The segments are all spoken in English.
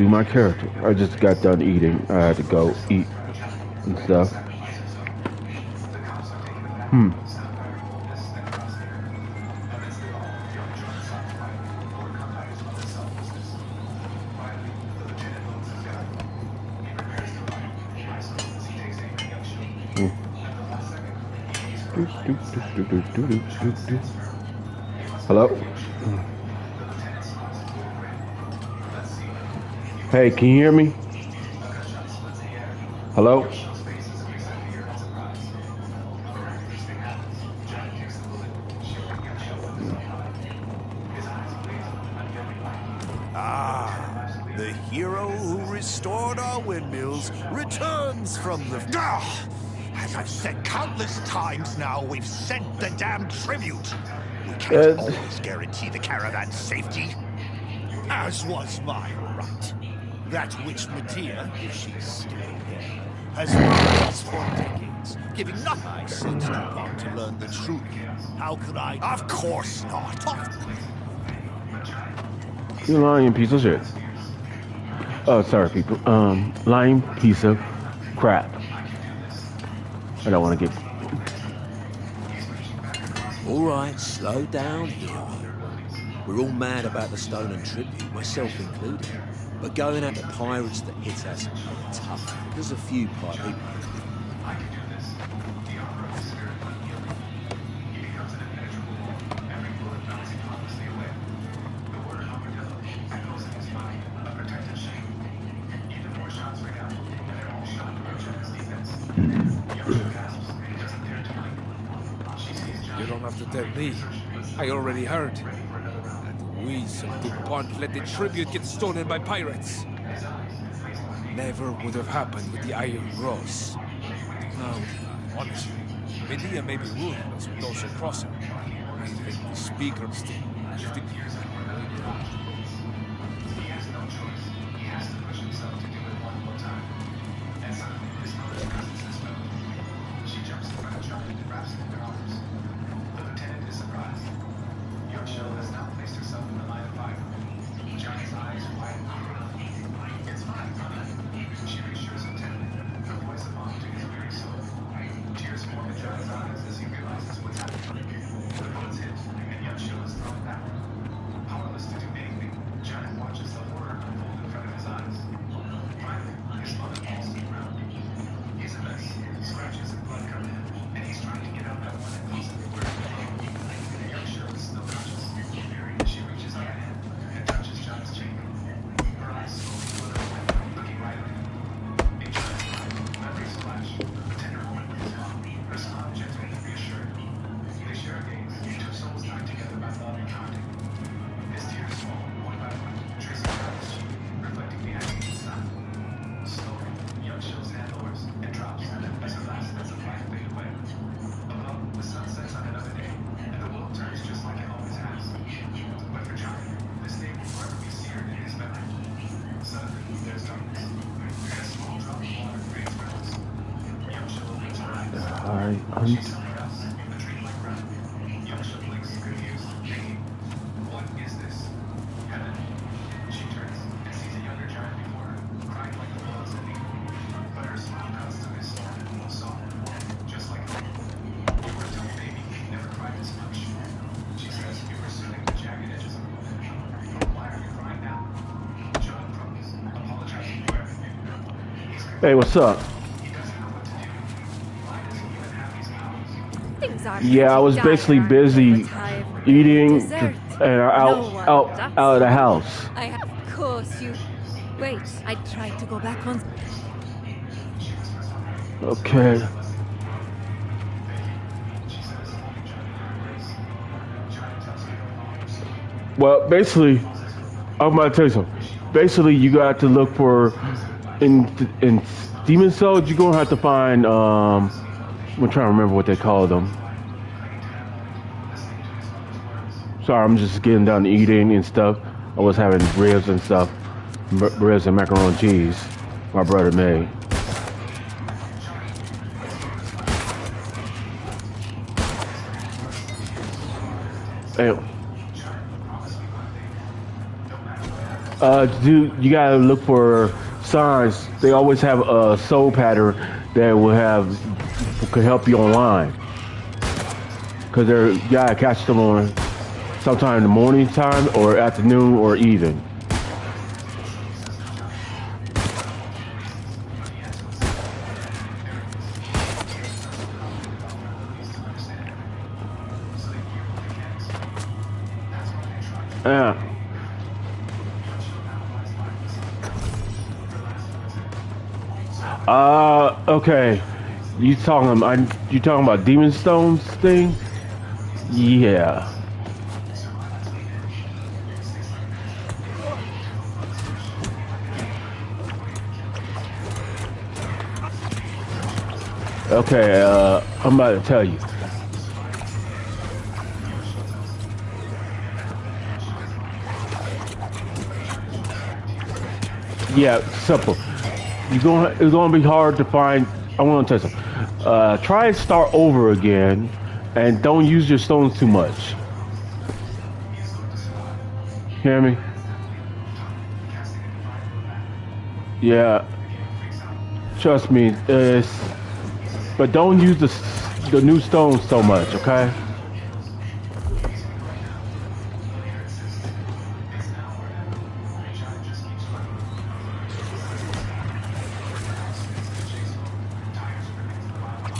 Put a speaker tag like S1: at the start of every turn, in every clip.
S1: do my character. I just got done eating. I had to go eat and stuff. Hmm. Hello? Hey, can you hear me? Hello?
S2: The hero who restored our windmills returns from the...
S3: As I've said countless times now, we've sent the damn tribute. We can't always guarantee the caravan's safety. As was my right. That witch Medea, if she's still there, has ruled us for decades, giving nothing. I sent Dupont to learn the truth. How could I... Of course not.
S1: You lying piece of shit. Oh, sorry, people. Lying piece of crap. I don't want to get...
S4: All right, slow down, hero. We're all mad about the stolen tribute, myself included. But going at the pirates that hit us are tough. There's a few pirate...
S5: You don't have to tell me. I already heard. And we, some DuPont, let the tribute get stolen by pirates. Never would have happened with the Iron Gross. No, honestly, Medea may be ruling us with those across her. I think the speakers think...
S1: Hey, what's up? Yeah, I was basically busy eating and out of the house.
S6: Of course, you... Wait, I tried to go back on...
S1: Okay. Well, basically, I'm gonna tell you something. Basically, you got to look for in Demon Souls. You're gonna have to find I'm trying to remember what they call them. Sorry, I'm just getting done eating and stuff. I was having ribs and stuff, ribs and macaroni and cheese. My brother made. Hey. You gotta look for signs. They always have a soul pattern that will have could help you online. Cause they're you gotta catch them on sometime in the morning time or afternoon or evening. Yeah. Okay. You talking about Demon Stones thing? Yeah. Okay, I'm about to tell you. Yeah, simple. It's gonna be hard to find. I want to tell you something. Try and start over again, and don't use your stones too much. Hear me? Yeah. Trust me. But don't use the new stones so much, okay?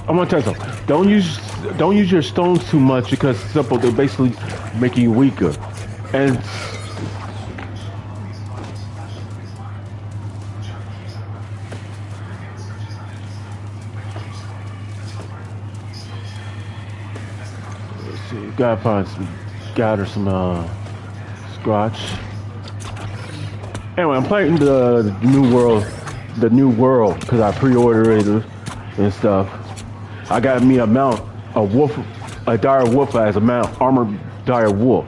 S1: I'm gonna tell you something. Don't use your stones too much because simple they're basically making you weaker. And let's see, you gotta find some gather some scotch. Anyway, I'm playing the new world because I pre-ordered it and stuff. I got me a dire wolf as a mount, armored dire wolf.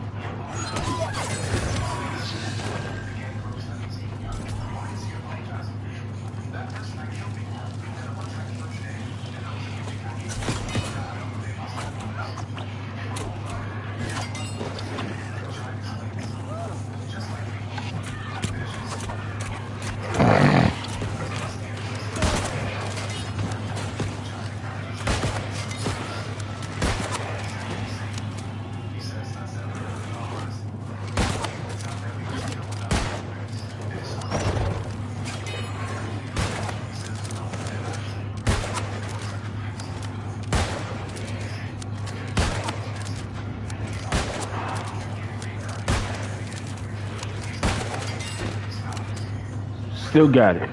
S1: Still got it.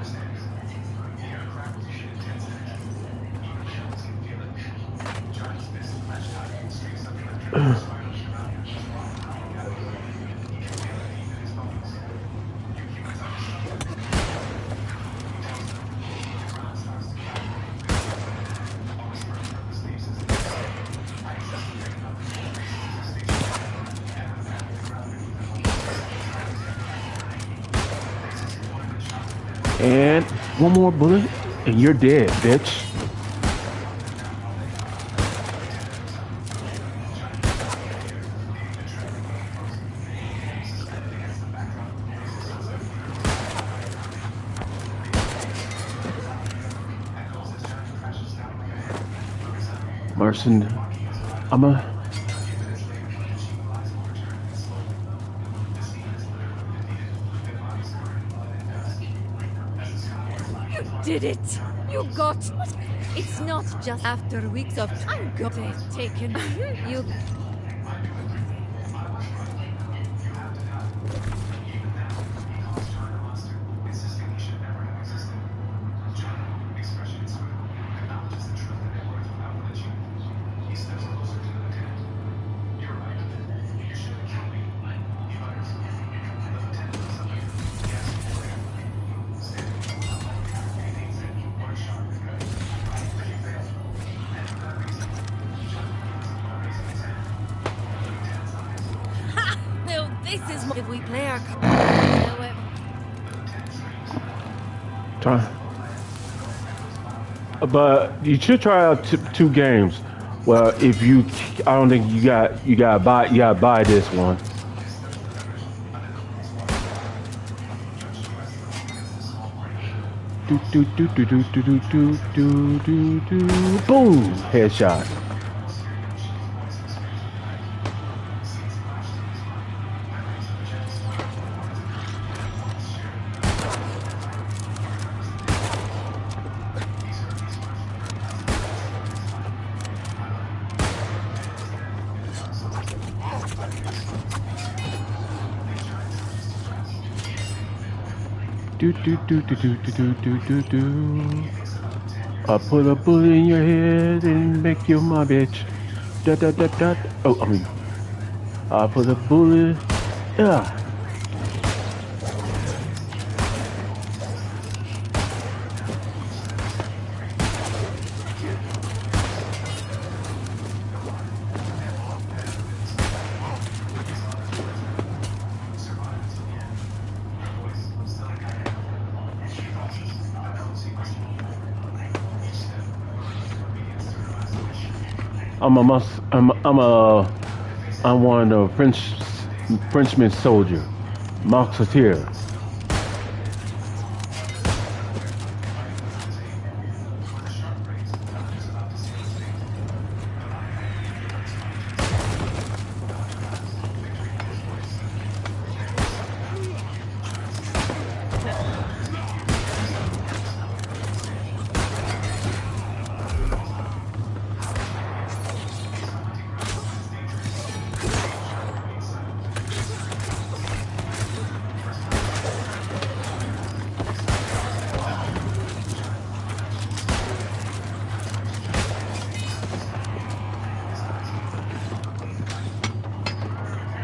S1: And one more bullet, and you're dead, bitch. Marcin,
S6: Did it! You got. It's not just after weeks of I'm got it taken. You. This is if we play our
S1: try. But you should try out two games. Well, if you, I don't think you gotta buy this one. Boom! Headshot. I put a bullet in your head and make you my bitch. Da da da da. Oh, I mean, I put a bullet. Yeah. I'm one of the Frenchman soldier, Musketeer.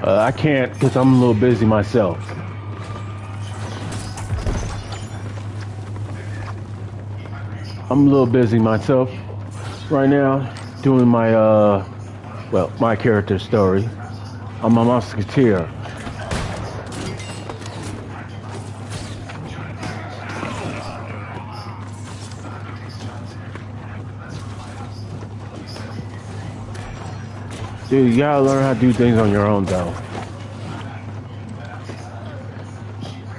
S1: I can't because I'm a little busy myself. I'm a little busy myself right now doing my my character story. I'm a musketeer. Dude, you gotta learn how to do things on your own though.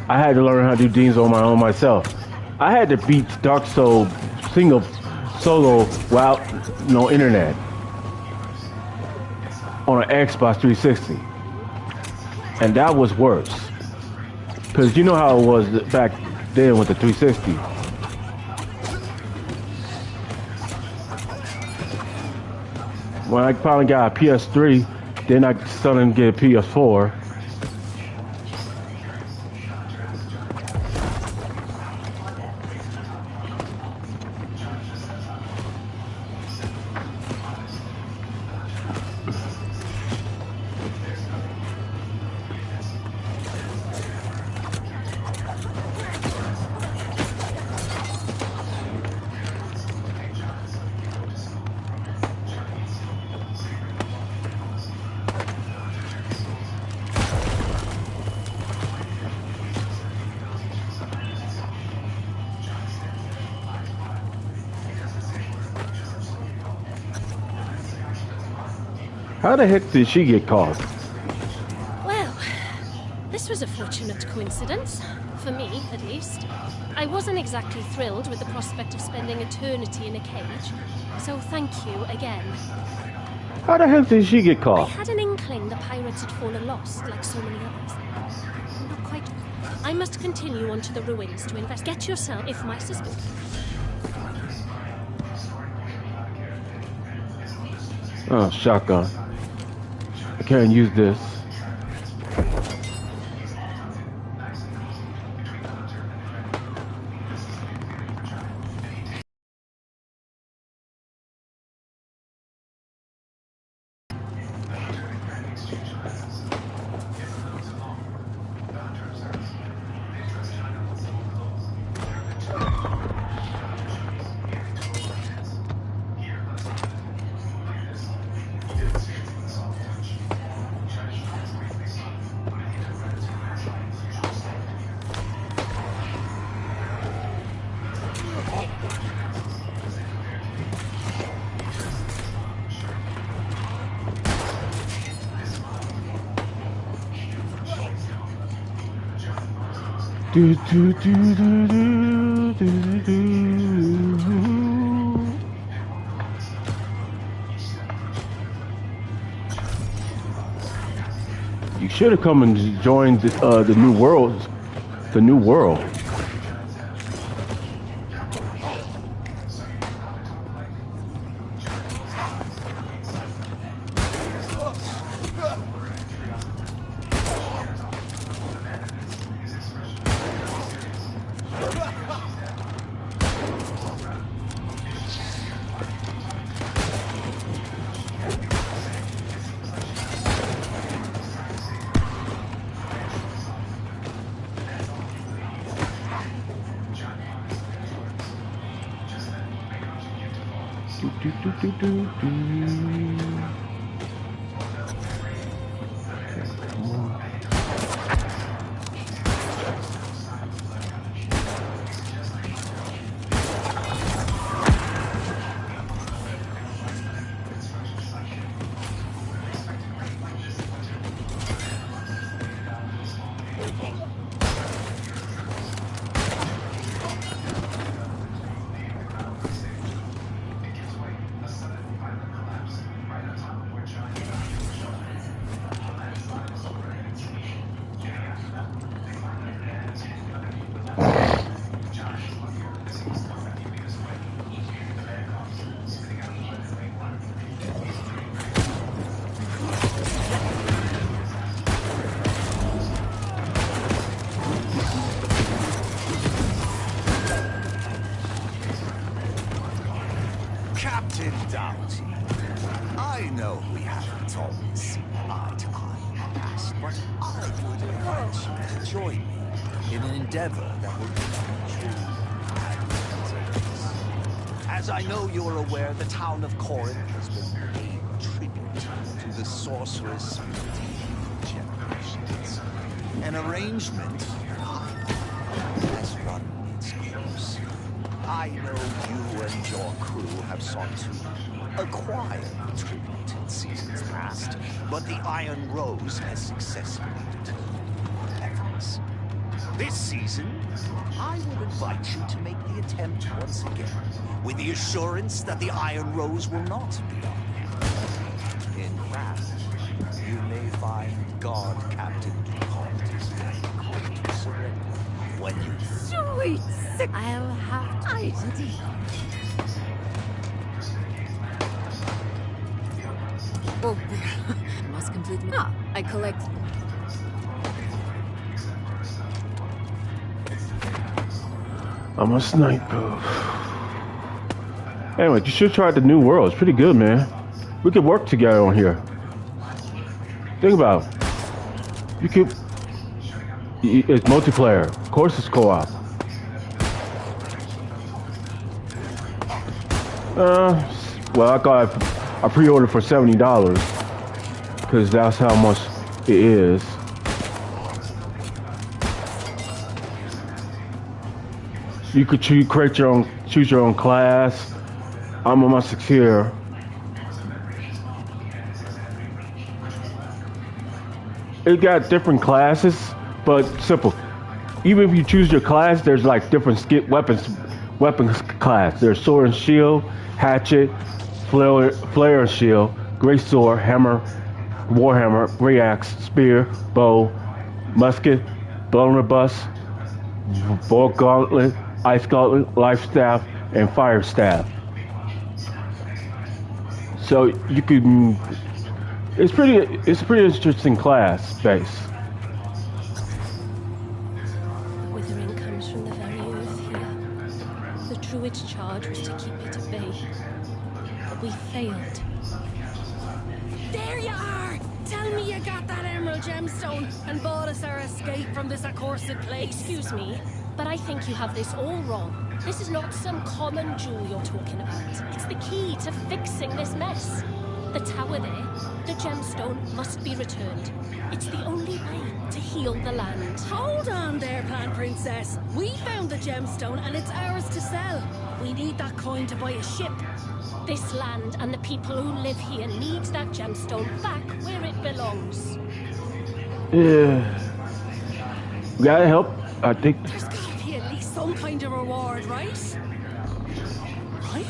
S1: I had to learn how to do things on my own myself. I had to beat Dark Soul solo without no internet on an Xbox 360, and that was worse. Cause you know how it was back then with the 360. When I finally got a PS3, then I started to get a PS4. How the heck did she get caught?
S7: Well, this was a fortunate coincidence. For me, at least. I wasn't exactly thrilled with the prospect of spending eternity in a cage, so thank you again.
S1: How the heck did she get
S7: I
S1: caught?
S7: had an inkling the pirates had fallen lost, like so many others. Not quite. I must continue on to the ruins to invest. Get yourself, if my suspicion.
S1: Oh, shotgun. I can't use this. Do, do, do, do, do, do, do. You should have come and joined the new world. The new world. Do, do, do, do, do, do. Come on.
S3: Captain Doughty, I know we haven't always seen eye to eye in the past, but I would invite you to join me in an endeavor that will be true advantageous. As I know you're aware, the town of Corinth has been paying tribute to the sorceress for generations. An arrangement has run its course. I know you and your crew have sought to acquire the tribute in seasons past, but the Iron Rose has successfully determined your efforts. This season, I will invite you to make the attempt once again, with the assurance that the Iron Rose will not be upheld. In fact, you may find God Captain DuPont is very quick to surrender when you...
S6: Sweet sick. I'll have to ID. Oh, there. Must complete. Ah, I collect.
S1: I'm a sniper. Anyway, you should try the new world. It's pretty good, man. We could work together on here. Think about it. You could. It's multiplayer. Of course, it's co-op. Well, I pre-ordered for $70 because that's how much it is. You could choose your own class. I'm a musketeer. It got different classes, but simple. Even if you choose your class, there's like different weapons class. There's sword and shield, hatchet, flare and shield, great sword, hammer, warhammer, great axe, spear, bow, musket, blunderbuss, bow gauntlet, ice gauntlet, life staff, and fire staff. So you can. It's a pretty interesting class base.
S7: The withering comes from the very earth here. The Druid's charge was to keep it at bay. But we failed.
S6: There you are! Tell me you got that emerald gemstone and bought us our escape from this accursed place.
S7: Excuse me, but I think you have this all wrong. This is not some common jewel you're talking about. It's the key to fixing this mess. The tower there, the gemstone, must be returned. It's the only way to heal the land.
S6: Hold on there, Plant Princess. We found the gemstone and it's ours to sell. We need that coin to buy a ship.
S7: This land and the people who live here need that gemstone back where it belongs.
S1: Yeah. We gotta help I think
S6: There's gotta be at least some kind of reward, right? Right?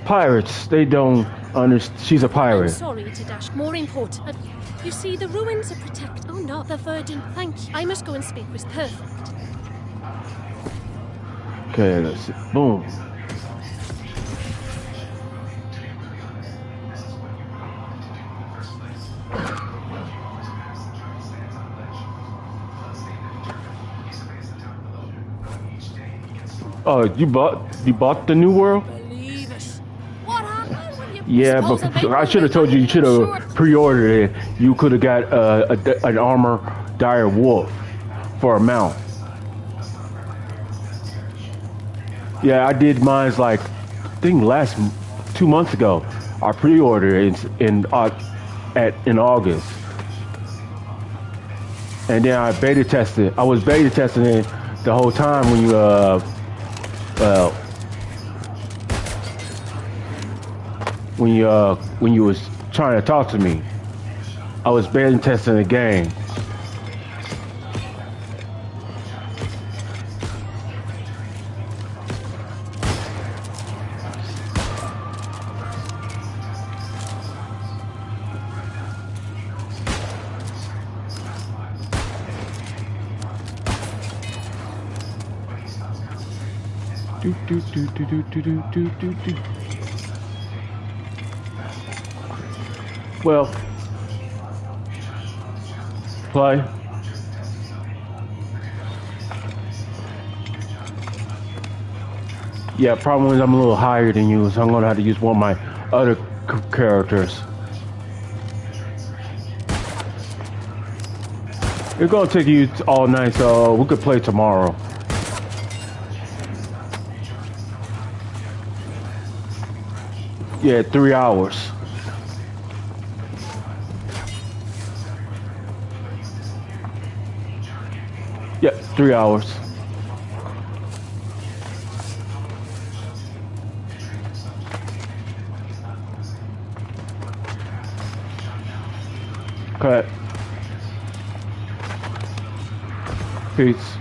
S1: pirates, they don't understand. She's a
S7: I'm
S1: pirate.
S7: sorry to dash. More important. You see, the ruins are protected. Oh no, the verdant. Thank you. I must go and speak with perfect.
S1: Okay, let's see. Boom. Oh, you bought the new world?
S6: Believe it. What happened when you
S1: Yeah, but
S6: suppose a
S1: I should have told you. You should have pre-ordered it. You could have got an armor dire wolf for a mount. Yeah, I did mine's like I think last 2 months ago. I pre-ordered it in August, and then I beta tested. I was beta testing it the whole time when you uh when you was trying to talk to me. I was beta testing the game. Do, do, do, do, do, do, do, do, do. Well, play. Yeah, problem is I'm a little higher than you, so I'm gonna have to use one of my other characters. It's gonna take you all night, so we could play tomorrow. Yeah, 3 hours. Yeah, 3 hours. Cut. Peace.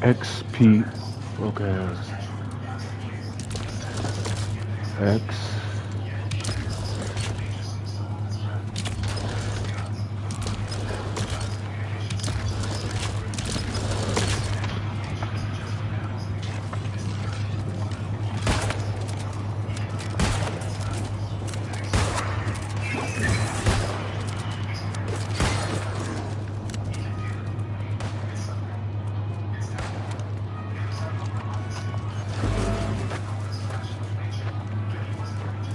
S1: XP. Okay. X.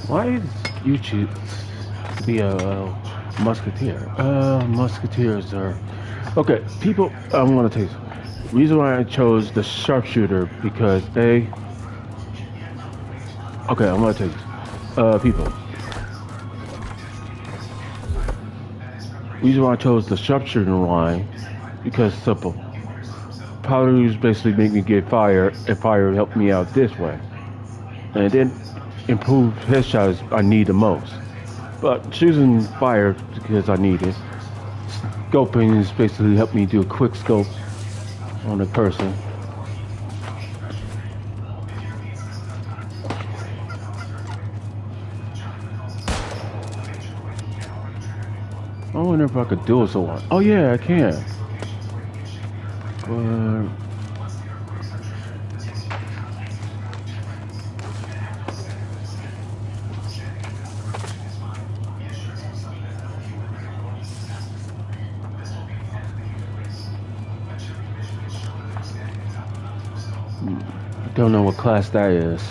S1: Why is you choose to be a musketeer? Musketeers are okay. People, I'm gonna tell you. Reason why I chose the sharpshooter because they. Okay, I'm gonna tell you. People. Reason why I chose the sharpshooter line because simple. Powders basically make me get fire, and fire help me out this way. And then improved headshots I need the most. But choosing fire because I need it. Scoping is basically help me do a quick scope on a person. I wonder if I could duel someone. Oh yeah, I can. But don't know what class that is.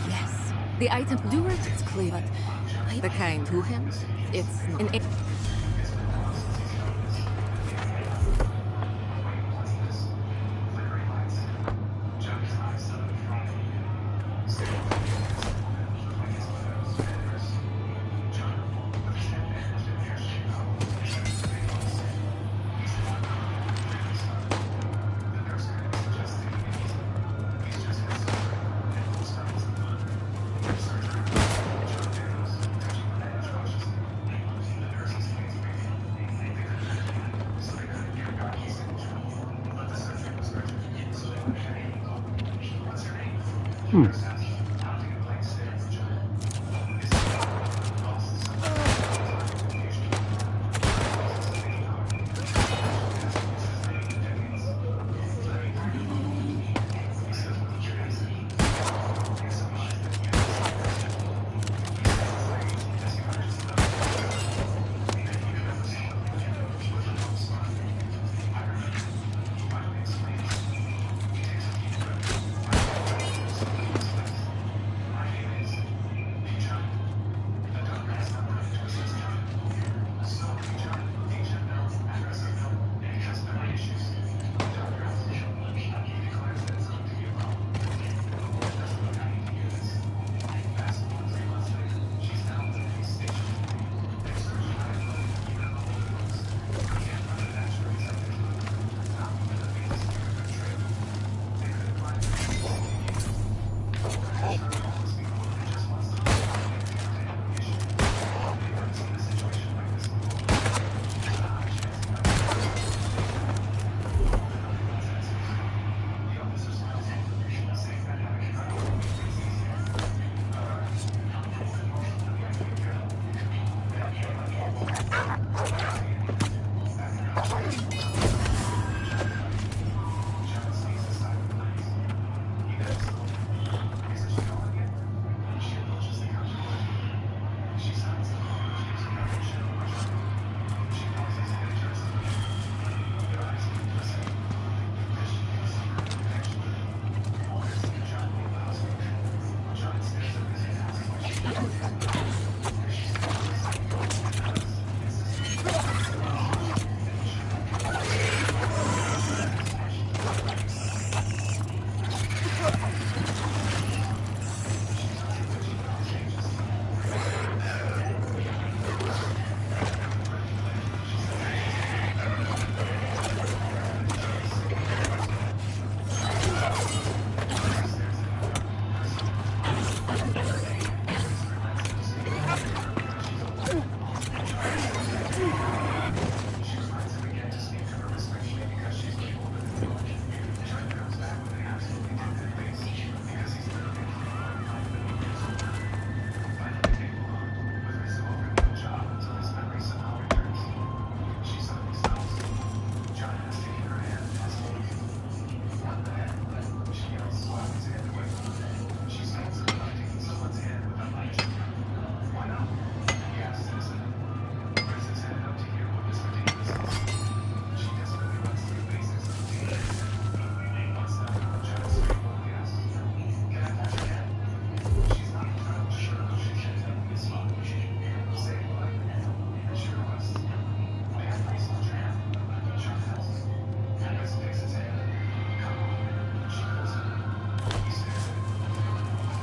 S8: Yes. The item do it, it's clear, but the kind to him, it's an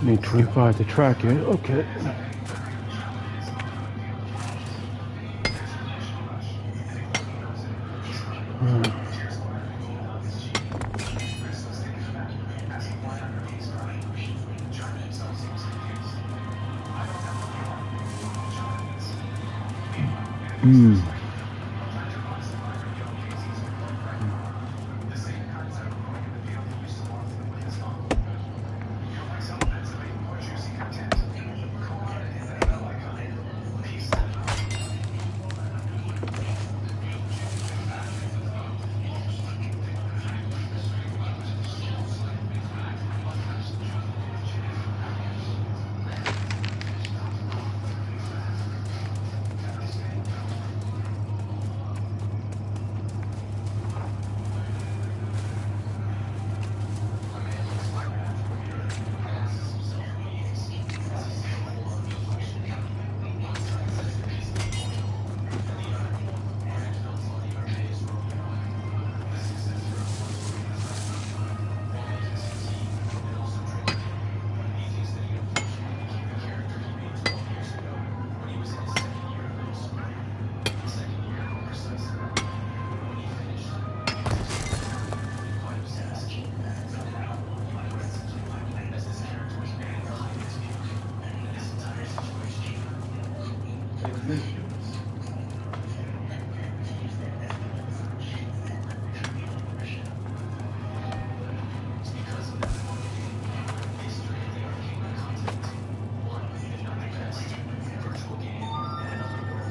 S1: Need 25 to track it. Okay.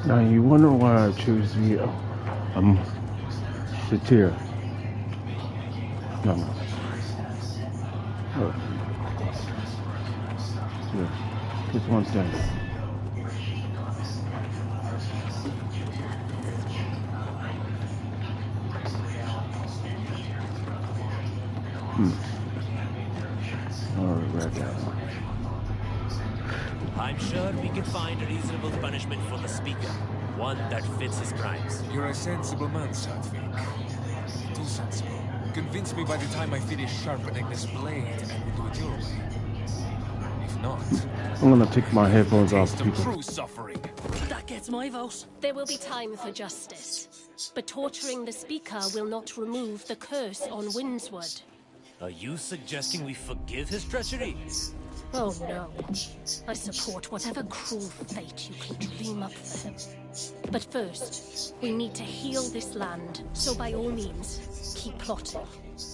S1: Now you wonder why I choose the satyr. No, no. Look, here, just one thing. I'll regret that one.
S9: I'm sure we can find a reasonable punishment for the speaker. One that fits his crimes.
S5: You're a sensible man, Sadvik. Too sensible. Convince me by the time I finish sharpening this blade, and we'll do it your way. If not,
S1: I'm gonna take my headphones off,
S5: taste of
S1: people.
S5: true suffering.
S6: That gets my vote.
S7: There will be time for justice. But torturing the speaker will not remove the curse on Windswood.
S9: Are you suggesting we forgive his treachery?
S7: Oh no. I support whatever cruel fate you can dream up for him. But first, we need to heal this land, so by all means, keep plotting.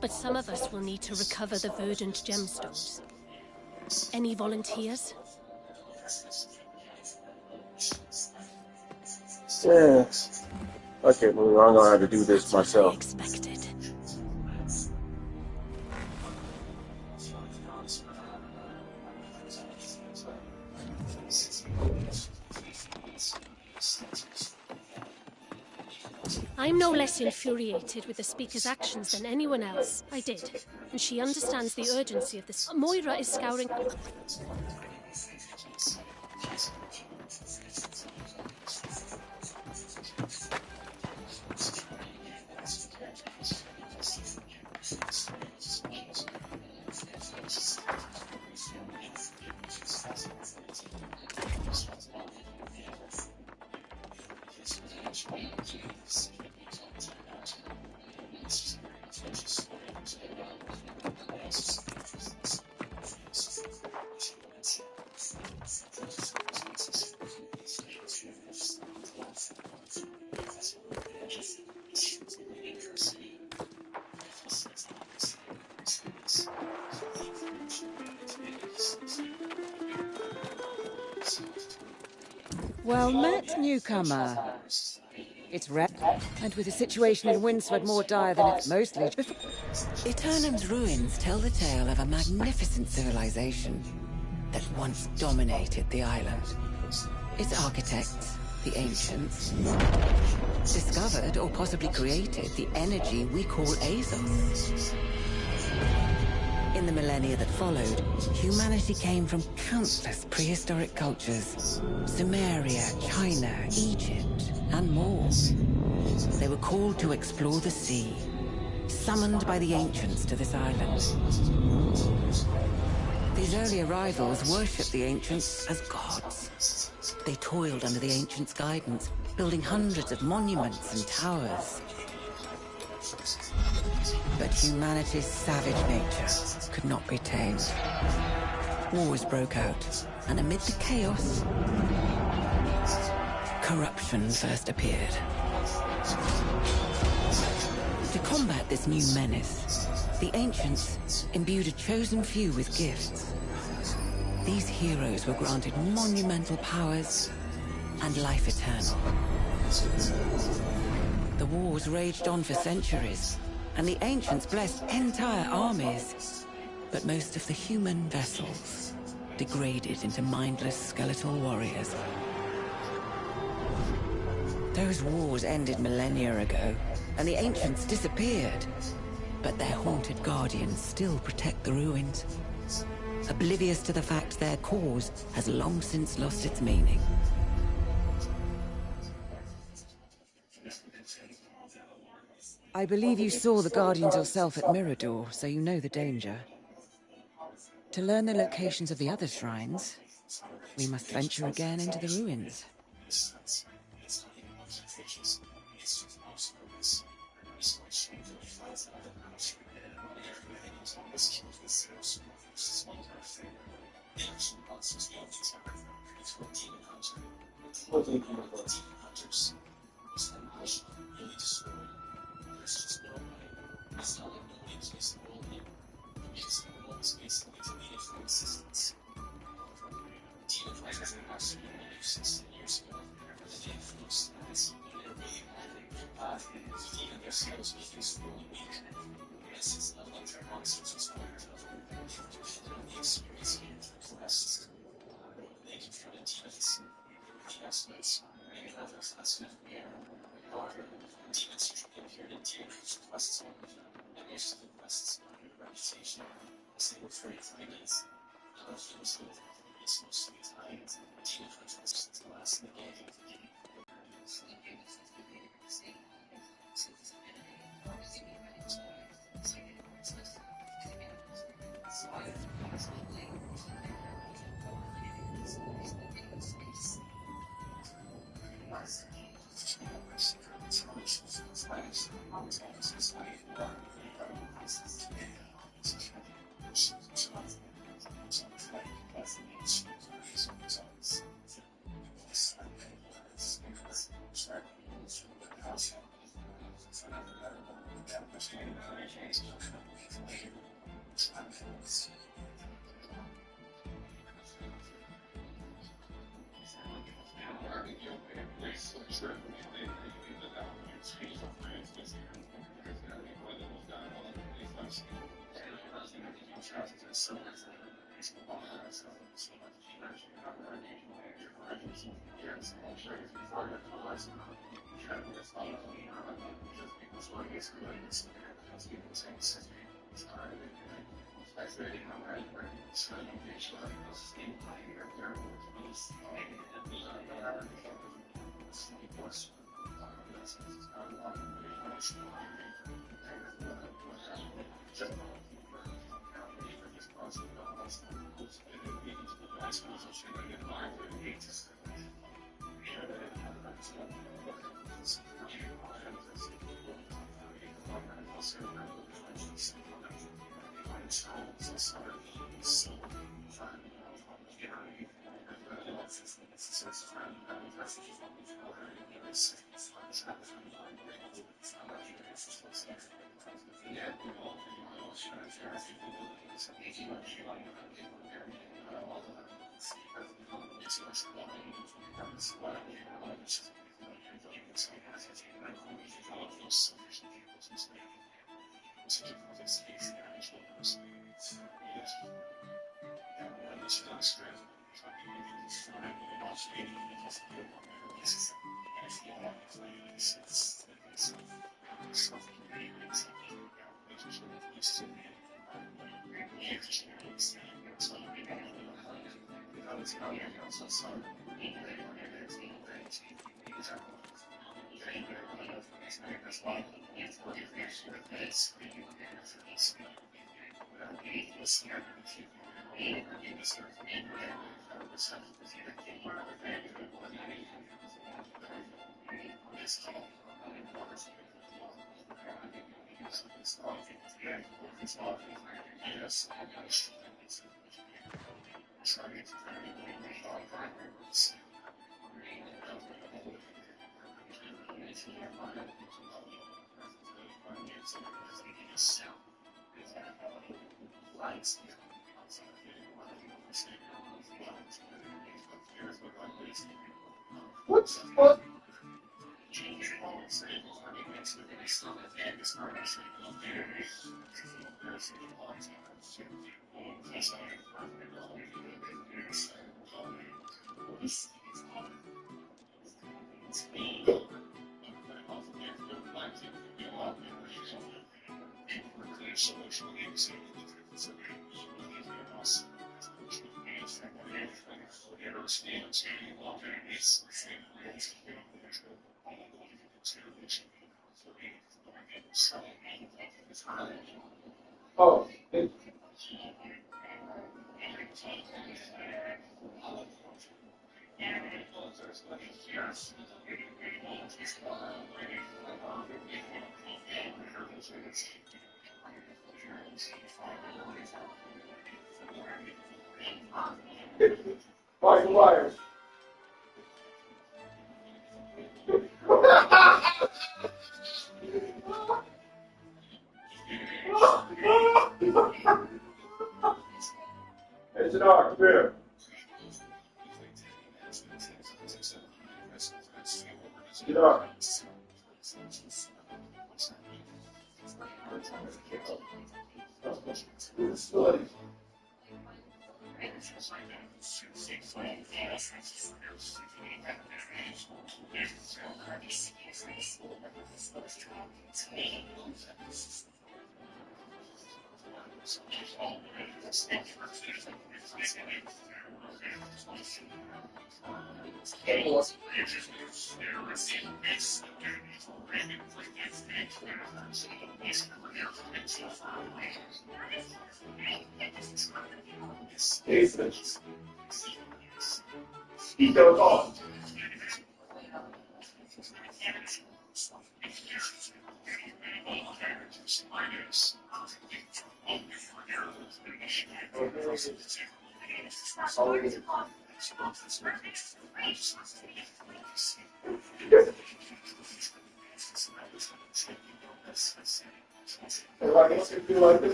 S7: But some of us will need to recover the verdant gemstones. Any volunteers?
S1: Yeah. Okay, well, I'm gonna have to do this
S7: That's what I
S1: myself.
S7: expected. I'm no less infuriated with the speaker's actions than anyone else. I did. And she understands the urgency of this. Moira is scouring...
S10: Well met, newcomer. It's rare, and with the situation in Windswood more dire than it's mostly before. Aeternum's ruins tell the tale of a magnificent civilization that once dominated the island. Its architects, the ancients, discovered or possibly created the energy we call Azos. In the millennia that followed, humanity came from countless prehistoric cultures. Sumeria, China, Egypt, and more. They were called to explore the sea, summoned by the ancients to this island. These early arrivals worshipped the ancients as gods. They toiled under the ancients' guidance, building hundreds of monuments and towers. But humanity's savage nature could not be tamed. Wars broke out, and amid the chaos, corruption first appeared. To combat this new menace, the ancients imbued a chosen few with gifts. These heroes were granted monumental powers and life eternal. The wars raged on for centuries, and the ancients blessed entire armies. But most of the human vessels degraded into mindless skeletal warriors. Those wars ended millennia ago, and the ancients disappeared. But their haunted guardians still protect the ruins, oblivious to the fact their cause has long since lost its meaning. I believe you saw the Guardians yourself at Mirador, so you know the danger. To learn the locations of the other shrines, we must venture again into the ruins.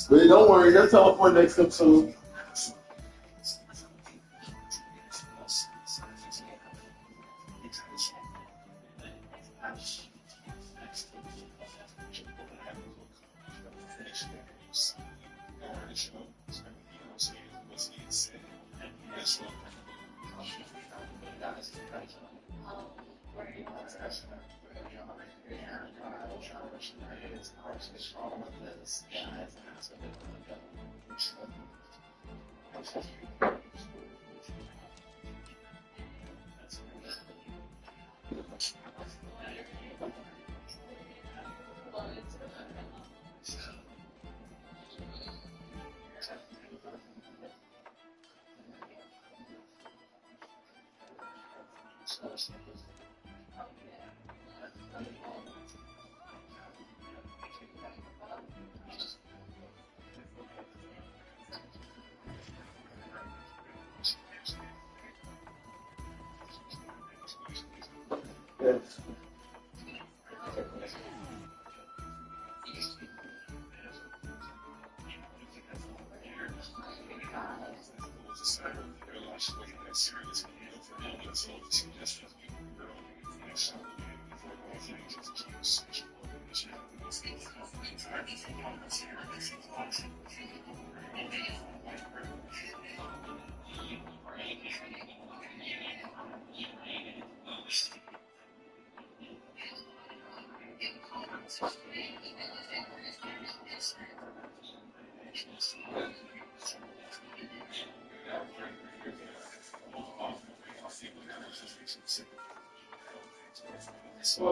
S11: But don't worry, they'll teleport next to him soon.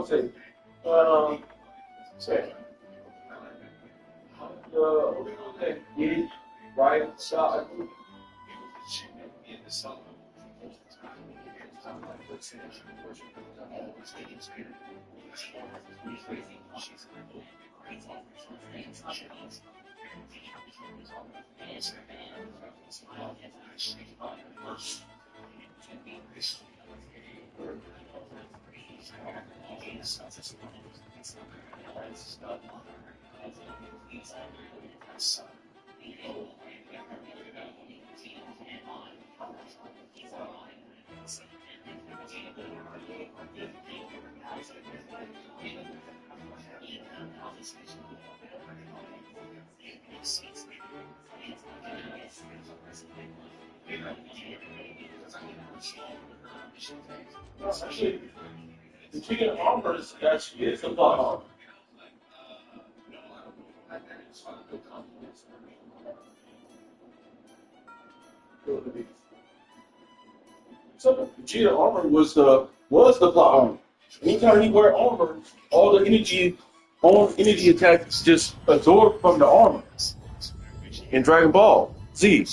S11: Okay. Check. The right side. Actually, the chicken armor is actually is a lot armor. So the cheetah armor was the plot armor. Anytime he wear armor, all the energy attacks just absorbed from the armor. In Dragon Ball Z.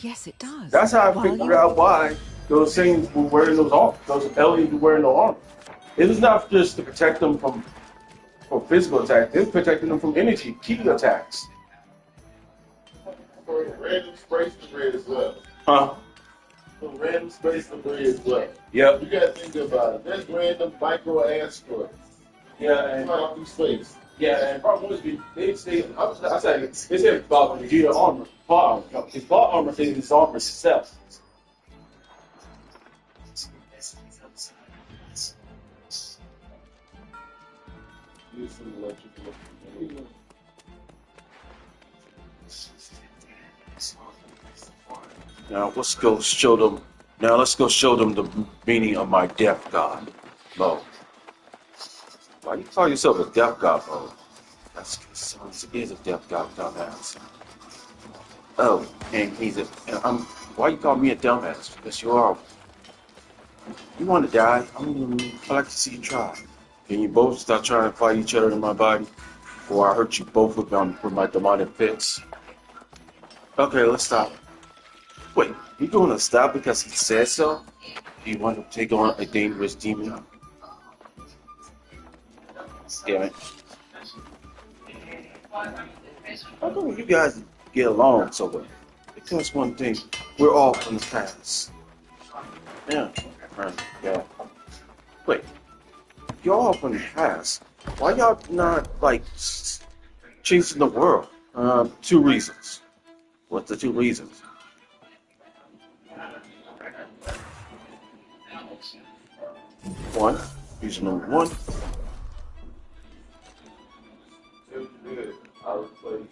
S10: Yes, it does.
S11: That's how I figured out why those things were wearing those aliens were wearing the armor. It was not just to protect them from physical attacks, it was protecting them from energy, key attacks.
S12: For random space debris as well.
S11: Huh?
S12: For random space debris as well.
S11: Yep.
S12: You gotta think about it. There's random micro asteroids.
S11: Yeah, and
S12: flying through space.
S11: Yeah, and problem was they say I said they said about Vegeta armor, plot armor. His plot armor says his armor itself.
S12: Use some electrical.
S11: Now let's go show them. Now let's go show them the meaning of my death god, Mo. Why you call yourself a death god, Mo? That's sounds is a death god, dumbass. Oh, and he's a. And I'm. Why you call me a dumbass? Because you are. You want to die? I like to see you try. Can you both stop trying to fight each other in my body, or I hurt you both with my demonic fits? Okay, let's stop. Wait, you gonna stop because he said so? You want to take on a dangerous demon? Damn it. How come you guys get along so well? Because one thing, we're all from the past. Yeah. Right. Yeah. Wait, y'all all from the past. Why y'all not, like, chasing the world? Two reasons. What's the two reasons? One, reason number one.
S12: Good. Out of place.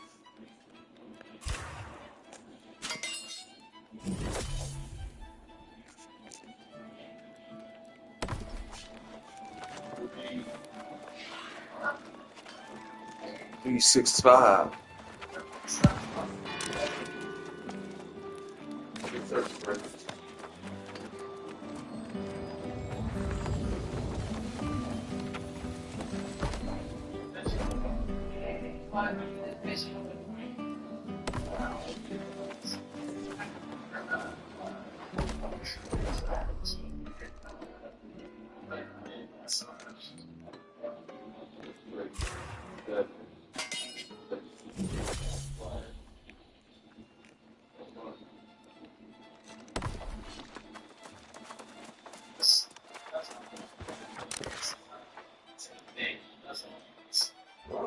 S11: Three, 6, 5.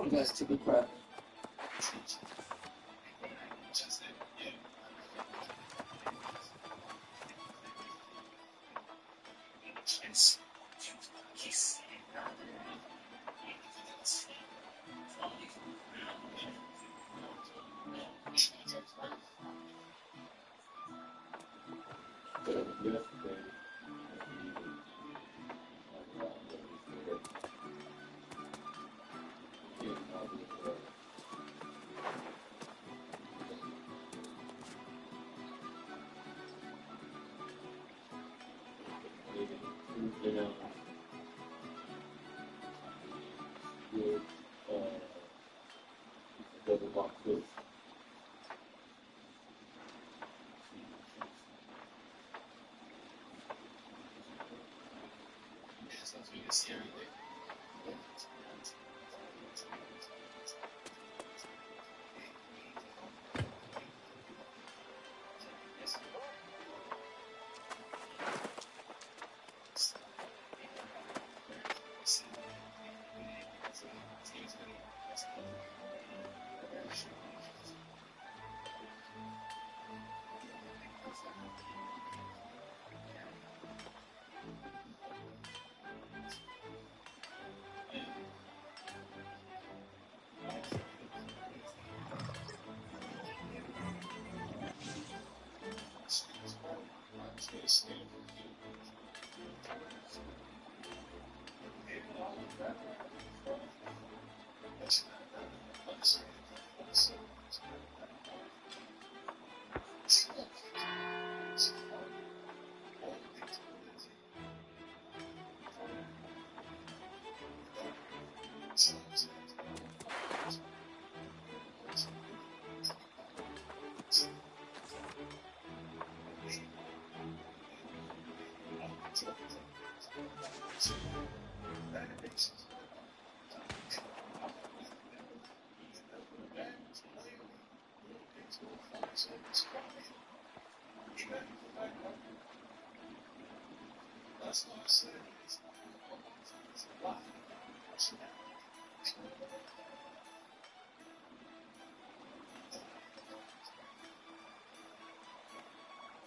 S13: You guys took a crap.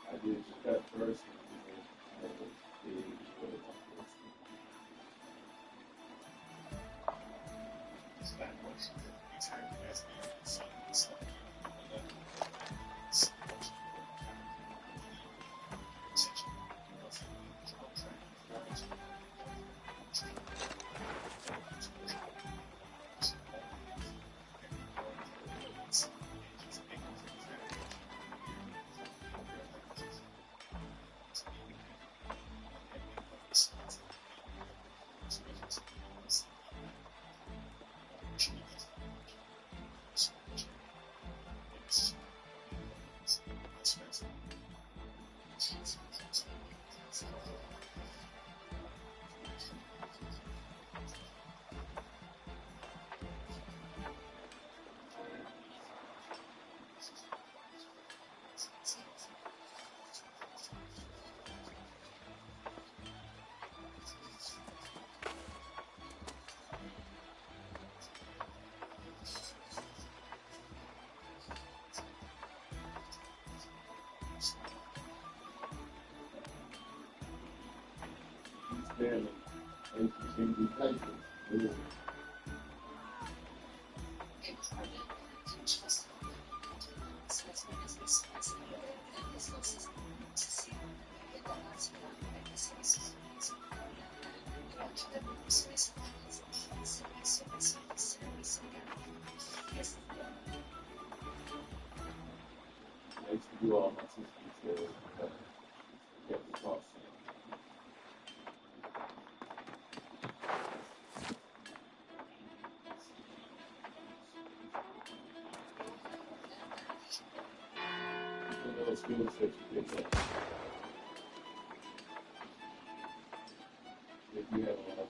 S12: I did cut first. Barely. And you be patient. Really. I used to do all my systems details, get the cost. Those skill sets you get that. If you have a lot of,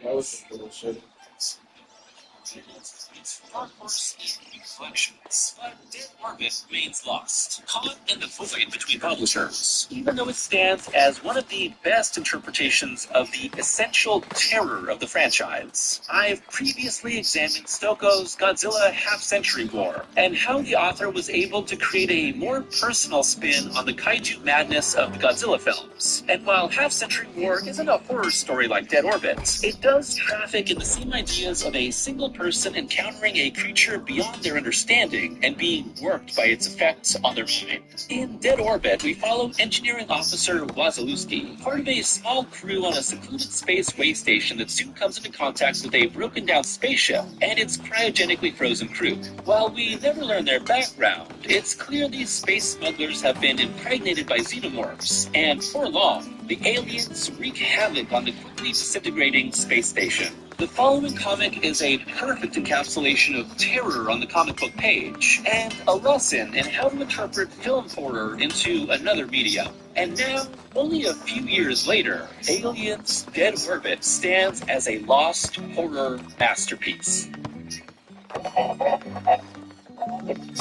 S11: That was bullshit.
S14: Dark Horse collections, but Dead Orbit remains lost, caught in the void between publishers, even though it stands as one of the best interpretations of the essential terror of the franchise. I've previously examined Stokoe's Godzilla Half-Century War, and how the author was able to create a more personal spin on the kaiju madness of the Godzilla films. And while Half-Century War isn't a horror story like Dead Orbit, it does traffic in the same ideas of a single person encountering a creature beyond their understanding and being worked by its effects on their mind. In Dead Orbit, we follow engineering officer Wazalewski, part of a small crew on a secluded space way station that soon comes into contact with a broken down spaceship and its cryogenically frozen crew. While we never learn their background, it's clear these space smugglers have been impregnated by xenomorphs, and for long, the aliens wreak havoc on the quickly disintegrating space station. The following comic is a perfect encapsulation of terror on the comic book page, and a lesson in how to interpret film horror into another medium. And now, only a few years later, Aliens Dead Orbit stands as a lost horror masterpiece.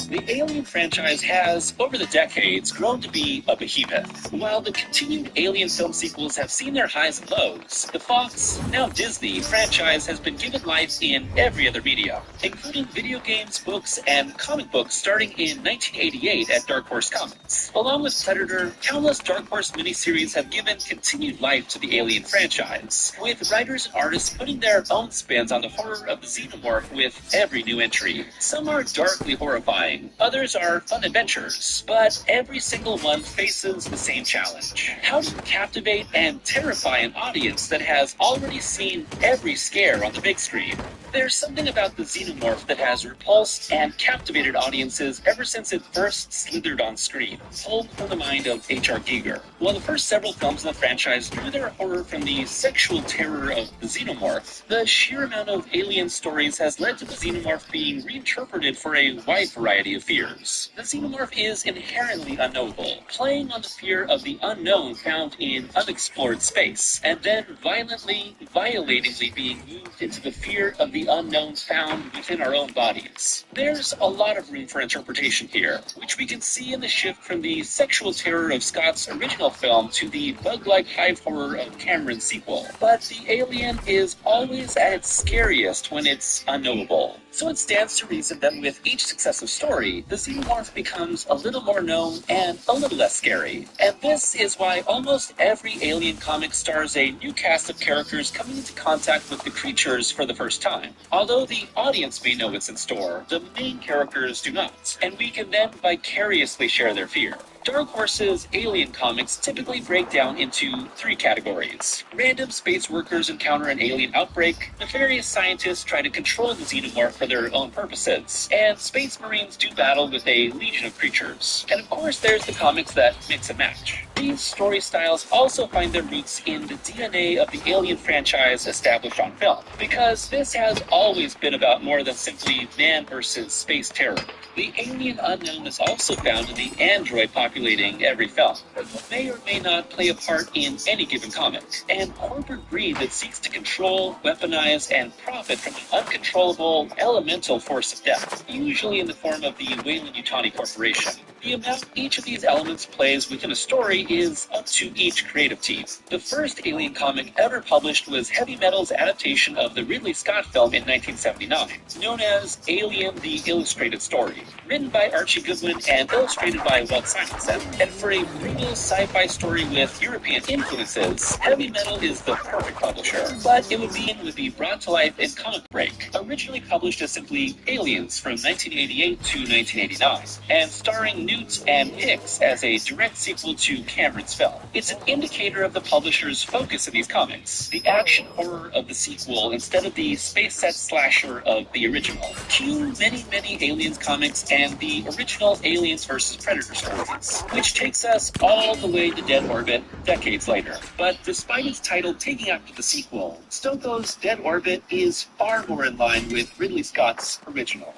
S14: The Alien franchise has, over the decades, grown to be a behemoth. While the continued Alien film sequels have seen their highs and lows, the Fox, now Disney, franchise has been given life in every other medium, including video games, books, and comic books starting in 1988 at Dark Horse Comics. Along with Predator, countless Dark Horse miniseries have given continued life to the Alien franchise, with writers and artists putting their own spins on the horror of the xenomorph with every new entry. Some are darkly horrifying, others are fun adventures, but every single one faces the same challenge. How to captivate and terrify an audience that has already seen every scare on the big screen? There's something about the xenomorph that has repulsed and captivated audiences ever since it first slithered on screen, pulled from the mind of H.R. Giger. While the first several films in the franchise drew their horror from the sexual terror of the xenomorph, the sheer amount of alien stories has led to the xenomorph being reinterpreted for a wide variety of fears. The xenomorph is inherently unknowable, playing on the fear of the unknown found in unexplored space, and then violatingly being moved into the fear of the unknown found within our own bodies. There's a lot of room for interpretation here, which we can see in the shift from the sexual terror of Scott's original film to the bug-like hive horror of Cameron's sequel. But the alien is always at its scariest when it's unknowable. So it stands to reason that with each successive story, the xenomorph becomes a little more known and a little less scary. And this is why almost every Alien comic stars a new cast of characters coming into contact with the creatures for the first time. Although the audience may know what's in store, the main characters do not, and we can then vicariously share their fear. Dark Horse's Alien comics typically break down into three categories. Random space workers encounter an alien outbreak, nefarious scientists try to control the xenomorph for their own purposes, and space marines do battle with a legion of creatures. And of course there's the comics that mix and match. These story styles also find their roots in the DNA of the Alien franchise established on film, because this has always been about more than simply man versus space terror. The alien unknown is also found in the android populating every film, who may or may not play a part in any given comic, and corporate greed that seeks to control, weaponize, and profit from the uncontrollable elemental force of death, usually in the form of the Weyland-Yutani Corporation. The amount each of these elements plays within a story is up to each creative team. The first Alien comic ever published was Heavy Metal's adaptation of the Ridley Scott film in 1979, known as Alien the Illustrated Story, written by Archie Goodwin and illustrated by Walt Simonson. And for a brutal sci-fi story with European influences, Heavy Metal is the perfect publisher. But it would be brought to life in Comic Break, originally published as simply Aliens from 1988 to 1989, and starring Newt and Hicks as a direct sequel to Cameron's film. It's an indicator of the publisher's focus in these comics, the action horror of the sequel instead of the space set slasher of the original. Cue many Aliens comics and the original Aliens vs. Predator stories, which takes us all the way to Dead Orbit decades later. But despite its title taking after the sequel, Stokoe's Dead Orbit is far more in line with Ridley Scott's original.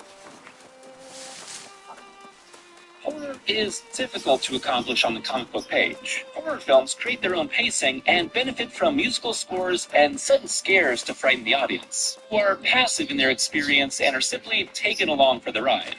S14: Horror is difficult to accomplish on the comic book page. Horror films create their own pacing and benefit from musical scores and sudden scares to frighten the audience, who are passive in their experience and are simply taken along for the ride.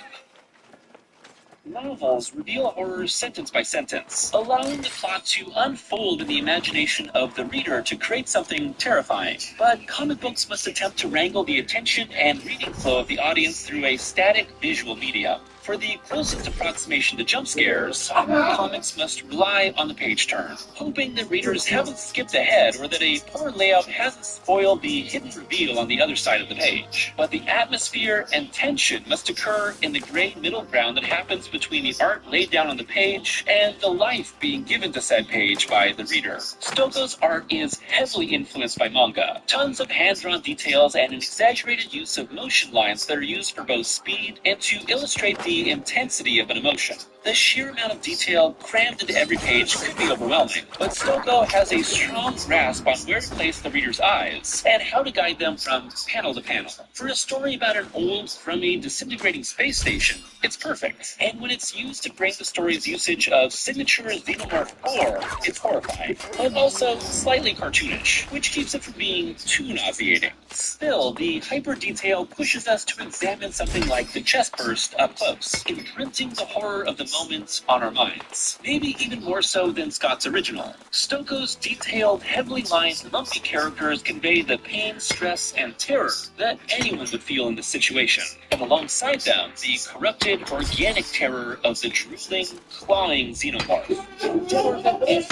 S14: Novels reveal horror sentence by sentence, allowing the plot to unfold in the imagination of the reader to create something terrifying. But comic books must attempt to wrangle the attention and reading flow of the audience through a static visual medium. For the closest approximation to jump scares, horror comics must rely on the page turn, hoping that readers haven't skipped ahead or that a poor layout hasn't spoiled the hidden reveal on the other side of the page. But the atmosphere and tension must occur in the gray middle ground that happens between the art laid down on the page and the life being given to said page by the reader. Stokoe's art is heavily influenced by manga. Tons of hand-drawn details and an exaggerated use of motion lines that are used for both speed and to illustrate the intensity of an emotion. The sheer amount of detail crammed into every page could be overwhelming, but Stokoe has a strong grasp on where to place the reader's eyes and how to guide them from panel to panel. For a story about an old, crummy, disintegrating space station, it's perfect. And when it's used to bring the story's usage of signature xenomorph gore, it's horrifying, but also slightly cartoonish, which keeps it from being too nauseating. Still, the hyper detail pushes us to examine something like the chest burst up close, imprinting the horror of the moment on our minds. Maybe even more so than Scott's original. Stokoe's detailed, heavily lined, lumpy characters convey the pain, stress, and terror that anyone would feel in this situation. And alongside them, the corrupted, organic terror of the drooling, clawing xenomorph. Dead Orbit is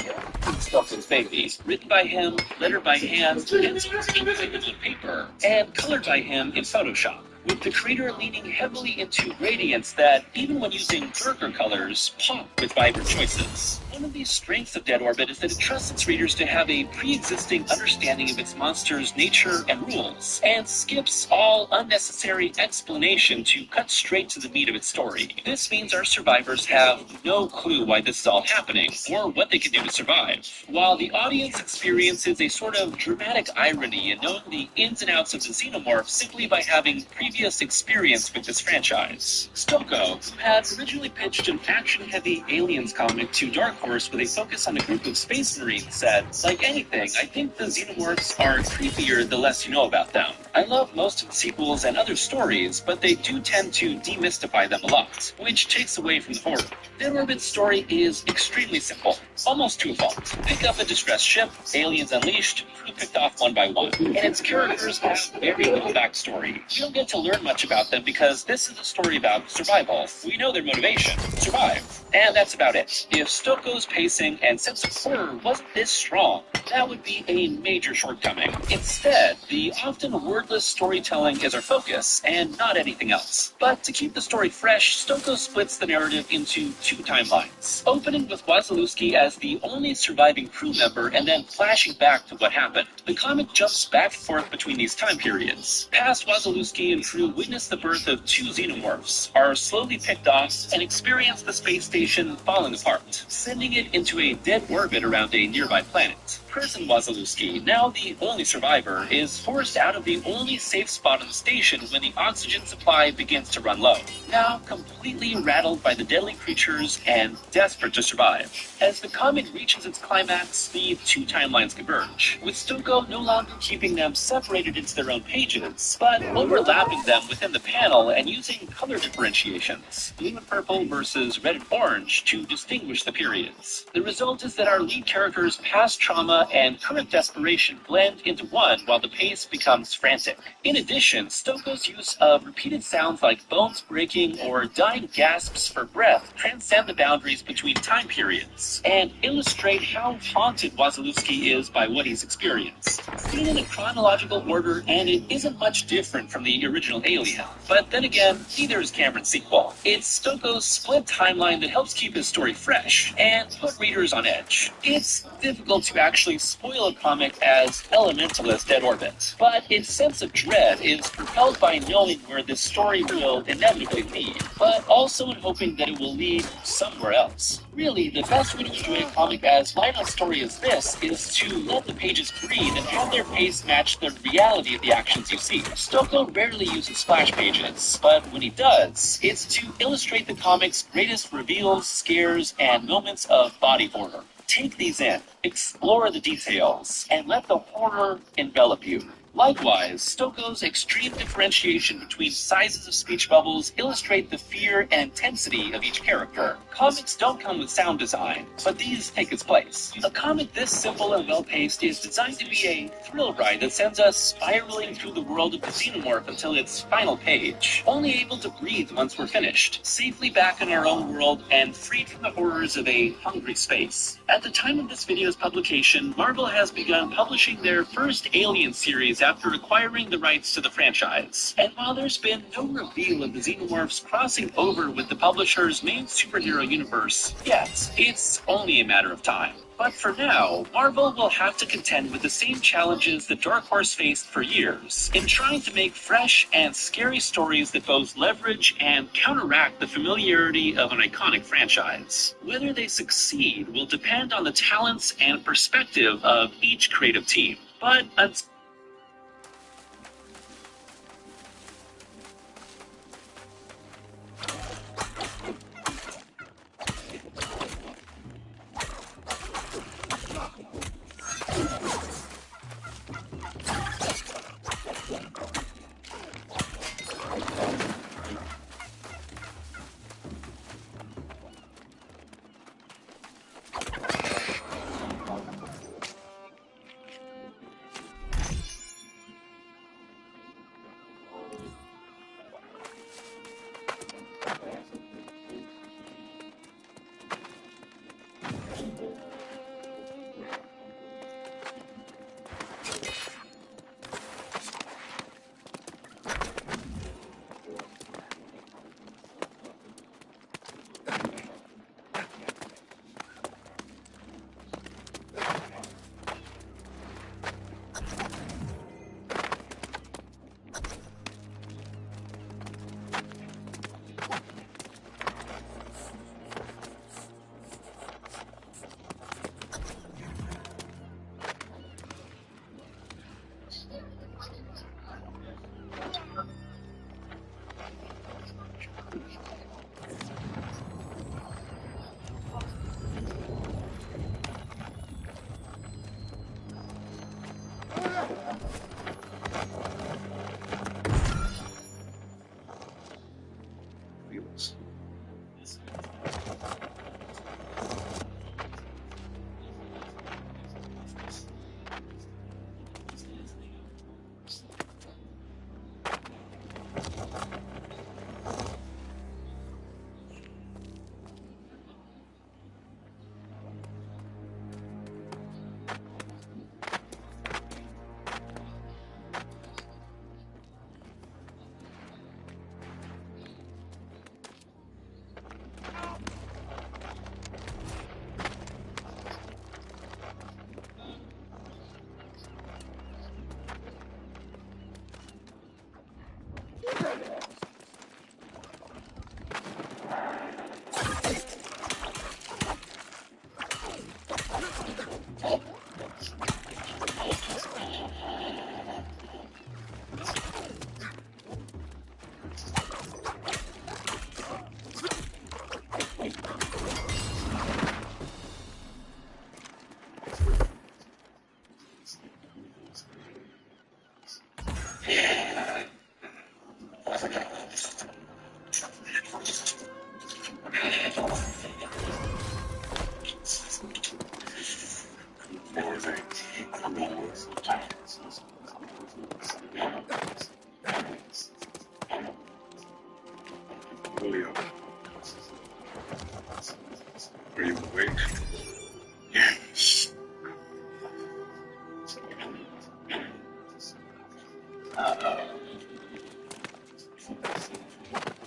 S14: Stokoe's baby, written by him, lettered by hand, and inking on paper, and colored by him in Photoshop, with the creator leaning heavily into gradients that, even when using darker colors, pop with vibrant choices. One of the strengths of Dead Orbit is that it trusts its readers to have a pre-existing understanding of its monster's nature and rules, and skips all unnecessary explanation to cut straight to the meat of its story. This means our survivors have no clue why this is all happening, or what they can do to survive, while the audience experiences a sort of dramatic irony in knowing the ins and outs of the xenomorph simply by having previous experience with this franchise. Stokoe, who had originally pitched an action-heavy Aliens comic to Dark Horse with a focus on a group of space marines, said, "Like anything, I think the xenomorphs are creepier the less you know about them. I love most of the sequels and other stories, but they do tend to demystify them a lot, which takes away from the horror. Dead Orbit's story is extremely simple, almost to a fault. Pick up a distressed ship, aliens unleashed, crew picked off one by one, and its characters have very little backstory. We don't get to learn much about them because this is a story about survival. We know their motivation, survive, and that's about it. If Stokoe's pacing and sense of horror wasn't this strong, that would be a major shortcoming. Instead, the often wordless storytelling is our focus, and not anything else. But to keep the story fresh, Stokoe splits the narrative into two timelines, opening with Wazalewski as the only surviving crew member and then flashing back to what happened. The comic jumps back and forth between these time periods. Past Wazalewski and crew witness the birth of two xenomorphs, are slowly picked off, and experience the space station falling apart, sending it into a dead orbit around a nearby planet. prison Wazalewski, now the only survivor, is forced out of the only safe spot on the station when the oxygen supply begins to run low. Now completely rattled by the deadly creatures and desperate to survive. As the comic reaches its climax, the two timelines converge, with Stoko no longer keeping them separated into their own pages, but overlapping them within the panel and using color differentiations, blue and purple versus red and orange, to distinguish the periods. The result is that our lead character's past trauma and current desperation blend into one while the pace becomes frantic. In addition, Stoko's use of repeated sounds like bones breaking or dying gasps for breath transcend the boundaries between time periods and illustrate how haunted Wazalewski is by what he's experienced. Seen in a chronological order, and it isn't much different from the original Alien. But then again, neither is Cameron's sequel. It's Stoko's split timeline that helps keep his story fresh and put readers on edge. It's difficult to actually spoil a comic as elemental as Dead Orbit, but its sense of dread is propelled by knowing where this story will inevitably lead, but also in hoping that it will lead somewhere else. Really, the best way to enjoy a comic as light on story as this is to let the pages breathe and have their pace match the reality of the actions you see. Stoko rarely uses splash pages, but when he does, it's to illustrate the comic's greatest reveals, scares, and moments of body horror. Take these in, explore the details, and let the horror envelop you. Likewise, Stoko's extreme differentiation between sizes of speech bubbles illustrate the fear and intensity of each character. Comics don't come with sound design, but these take its place. A comic this simple and well-paced is designed to be a thrill ride that sends us spiraling through the world of the Xenomorph until its final page, only able to breathe once we're finished, safely back in our own world and freed from the horrors of a hungry space. At the time of this video's publication, Marvel has begun publishing their first Alien series after acquiring the rights to the franchise. And while there's been no reveal of the Xenomorphs crossing over with the publisher's main superhero universe yet, it's only a matter of time. But for now, Marvel will have to contend with the same challenges that Dark Horse faced for years in trying to make fresh and scary stories that both leverage and counteract the familiarity of an iconic franchise. Whether they succeed will depend on the talents and perspective of each creative team. But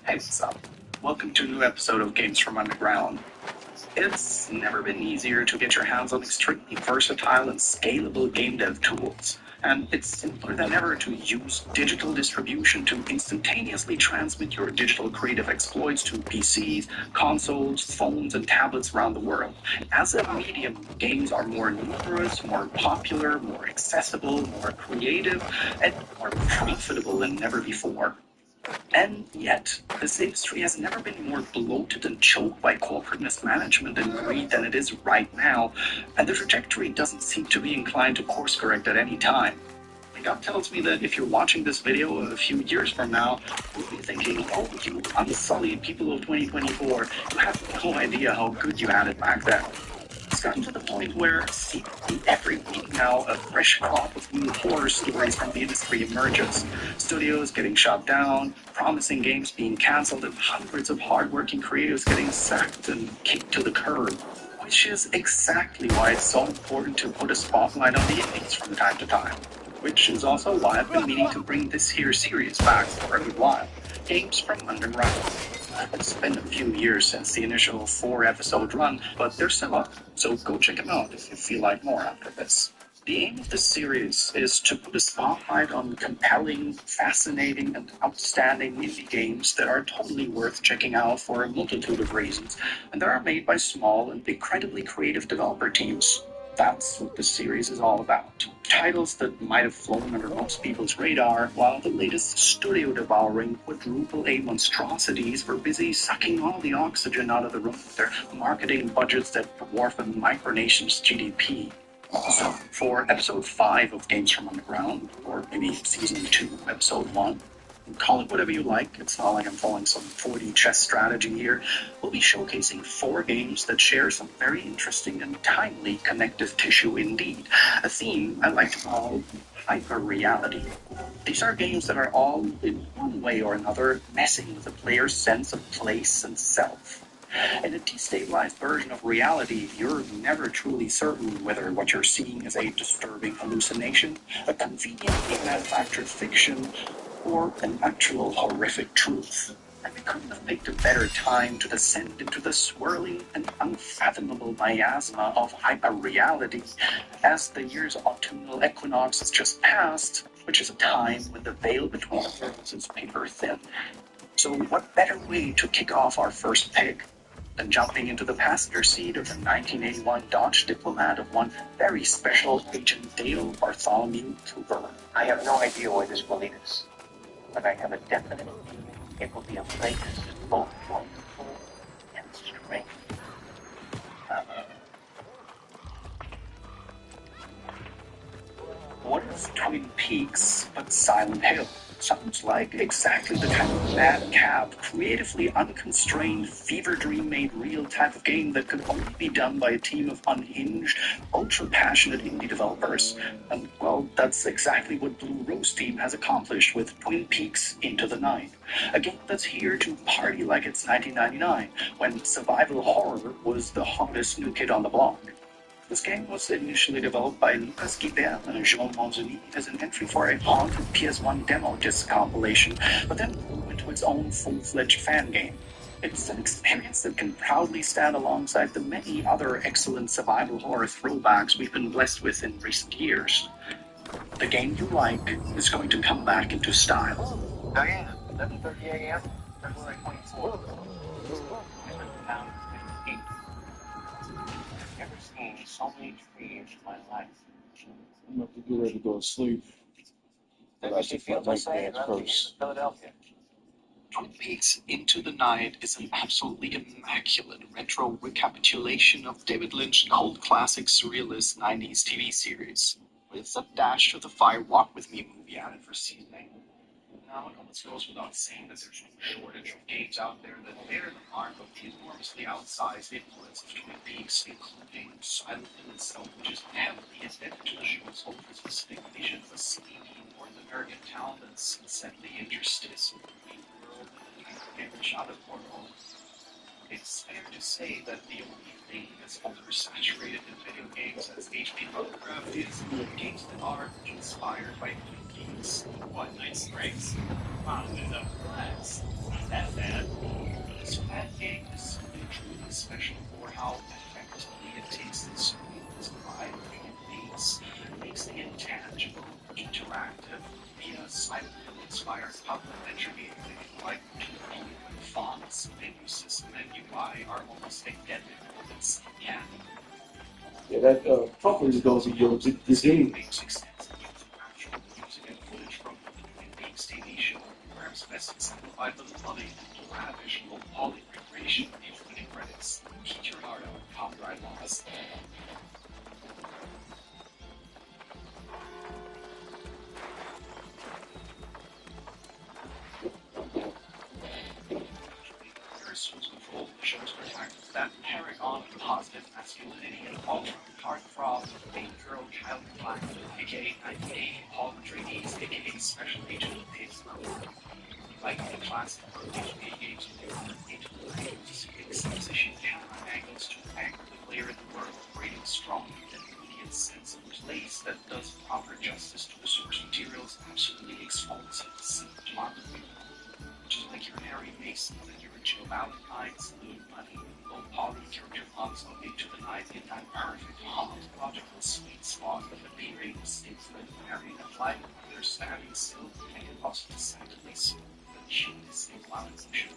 S14: Hey, what's up? Welcome to a new episode of Games from Underground. It's never been easier to get your hands on extremely versatile and scalable game dev tools. And it's simpler than ever to use digital distribution to instantaneously transmit your digital creative exploits to PCs, consoles, phones, and tablets around the world. As a medium, games are more numerous, more popular, more accessible, more creative, and more profitable than ever before. And yet, this industry has never been more bloated and choked by corporate mismanagement and greed than it is right now, and the trajectory doesn't seem to be inclined to course correct at any time. My gut tells me that if you're watching this video a few years from now, you'll be thinking, oh, you unsullied people of 2024, you have no idea how good you had it back then. It's gotten to the point where seemingly every week now a fresh crop of new horror stories from the industry emerges. Studios getting shut down, promising games being cancelled, and hundreds of hardworking creators getting sacked and kicked to the curb. Which is exactly why it's so important to put a spotlight on the indies from time to time. Which is also why I've been meaning to bring this here series back for a good while. Games from Underground. It's been a few years since the initial 4-episode run, but they're still up, so go check them out if you feel like more after this. The aim of this series is to put a spotlight on compelling, fascinating, and outstanding indie games that are totally worth checking out for a multitude of reasons, and that are made by small and incredibly creative developer teams. That's what this series is all about. Titles that might have flown under most people's radar, while the latest studio-devouring quadruple A monstrosities were busy sucking all the oxygen out of the room with their marketing budgets that dwarf a micronation's GDP. So, for episode 5 of Games from Underground, or maybe season 2, episode 1, call it whatever you like, it's not like I'm following some 4D chess strategy here, we'll be showcasing 4 games that share some very interesting and timely connective tissue indeed, a theme I like to call hyper-reality. These are games that are all, in one way or another, messing with the player's sense of place and self. In a destabilized version of reality, you're never truly certain whether what you're seeing is a disturbing hallucination, a conveniently manufactured fiction, or an actual horrific truth. And we couldn't have picked a better time to descend into the swirling and unfathomable miasma of hyper-reality as the year's autumnal equinox has just passed, which is a time when the veil between the worlds is paper thin. So what better way to kick off our first pick than jumping into the passenger seat of the 1981 Dodge Diplomat of one very special Agent Dale Bartholomew Cooper?
S15: I have no idea where this will lead us, but I have a definite feeling it will be a place both wonderful and strange.
S14: What is Twin Peaks but Silent Hill? Sounds like exactly the kind of madcap, creatively unconstrained, fever dream made real type of game that could only be done by a team of unhinged, ultra-passionate indie developers. And, well, that's exactly what Blue Rose team has accomplished with Twin Peaks Into the Night. A game that's here to party like it's 1999, when survival horror was the hottest new kid on the block. This game was initially developed by Lucas Guibert and Jean Monzoni as an entry for a haunted PS1 demo disc compilation, but then grew into its own full-fledged fan game. It's an experience that can proudly stand alongside the many other excellent survival horror throwbacks we've been blessed with in recent years. The game you like is going to come back into style.
S15: Diane, 11:30 a.m., February 24th. Never seen so many trees in my life.
S11: I'm about to get ready to go to sleep.
S15: That makes you feel the same about the end of Philadelphia.
S14: Twin Peaks Into the Night is an absolutely immaculate retro recapitulation of David Lynch's cult classic surrealist 90s TV series, with a dash of the Fire Walk With Me movie added for seasoning. Now, it almost goes without saying that there's no shortage of games out there that bear the mark of the enormously outsized influence of Twin Peaks, including Silent Hill itself, which is heavily indebted to the show's ultra-specific vision of a sleepy North American town that's insanely interstitial between world and every shot of portal. It's fair to say that the only thing that's oversaturated in video games as H.P. Lovecraft is games that are inspired by Twin Peaks.
S9: What, Night Strikes? Wow, there's a flex. Not that bad.
S15: So that game is truly special for how effectively it takes the surrealism vibe of human beings, makes the intangible interactive via silent inspired complementary gaming like 2D fonts, menu system, and UI are almost identical. It's
S11: Yeah, that company goes to your game.
S15: makes extensive use of actual music and footage from the Twin Peaks TV show, perhaps best exemplified with the loving and lavish low-poly recreation of the opening credits. Keep your heart out, copyright laws. Control the show's protagonist, that paragon of positive masculinity and ultra heartthrob, eight-year-old child black, aka 1980 Paul Atreides, aka Special Agent Davis Murphy. Like the classic RPG games of the older exposition camera angles to anchor the player in the world, creating strong and immediate sense of place that does proper justice to the source material's absolutely explosive cinematography. Just like your Harry Mason and your Jill Valentine's Moon Money, low poly character models on Into the Night in that perfect homological sweet spot of the B-rated sticks that Harry and flight when they're standing still and can also deceptively smooth the cheapness in cloud motion.